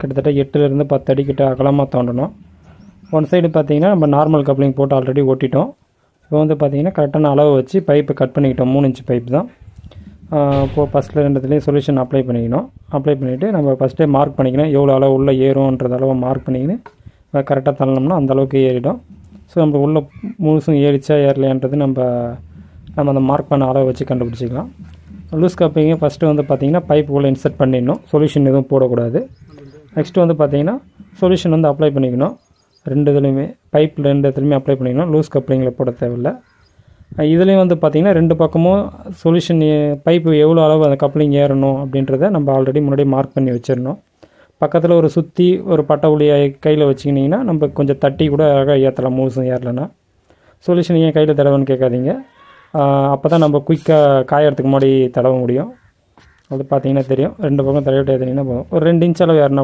கிட்டத்தட்ட 8லேருந்து 10 அடி கிட்ட அகலமாக தோண்டணும். ஒன் சைடு பார்த்தீங்கன்னா நம்ம நார்மல் கப்ளிங் போட்டு ஆல்ரெடி ஓட்டிட்டோம். இப்போ வந்து பார்த்தீங்கன்னா கரெக்டான அளவு வச்சு பைப்பை கட் பண்ணிக்கிட்டோம். 3 இன்ச் பைப் தான். இப்போது ஃபஸ்ட்டில் ரெண்டுத்துலேயும் சொல்யூஷன் அப்ளை பண்ணிக்கணும். அப்ளை பண்ணிவிட்டு நம்ம ஃபஸ்ட்டே மார்க் பண்ணிக்கணும் எவ்வளோ அளவு உள்ளே ஏறும்ன்றது அளவை மார்க் பண்ணிக்கின்னு கரெக்டாக தள்ளணும்னா அந்தளவுக்கு ஏறிடும். ஸோ நம்ம உள்ளே முழுசும் ஏறிச்சா ஏறலையான்றது நம்ம அந்த மார்க் பண்ண அளவை வச்சு கண்டுபிடிச்சிக்கலாம். லூஸ் கப்பிங்கை ஃபஸ்ட்டு வந்து பார்த்திங்கன்னா பைப்புக்குள்ளே இன்சர்ட் பண்ணிடணும். சொல்யூஷன் எதுவும் போடக்கூடாது. நெக்ஸ்ட்டு வந்து பார்த்திங்கன்னா சொல்யூஷன் வந்து அப்ளை பண்ணிக்கணும். பைப்பில் ரெண்டு இடத்துலையுமே அப்ளை பண்ணிக்கணும். லூஸ் கப்ளிங்கில் போட தேவையில்லை. இதுலேயும் வந்து பார்த்திங்கன்னா 2 பக்கமும் சொல்யூஷன் பைப்பு எவ்வளோ அளவு அந்த கப்ளிங் ஏறணும் அப்படின்றத நம்ம ஆல்ரெடி முன்னாடி மார்க் பண்ணி வச்சிடணும். பக்கத்தில் ஒரு சுற்றி ஒரு பட்டை உளியை கையில் வச்சுக்கிட்டிங்கன்னா நம்ம கொஞ்சம் தட்டி கூட அழகாக ஏற்றலாம். முழுசும் ஏறலைன்னா சொல்யூஷன் ஏன் கையில் தடவைன்னு கேட்காதீங்க. அப்போ தான் நம்ம குயிக்காக காயறதுக்கு முன்னாடி தடவ முடியும். அது பார்த்திங்கன்னா தெரியும். 2 பக்கம் தடவிட்டு ஏற்றினீங்கன்னா போதும். ஒரு 2 இன்ச் அளவு ஏறினா கூட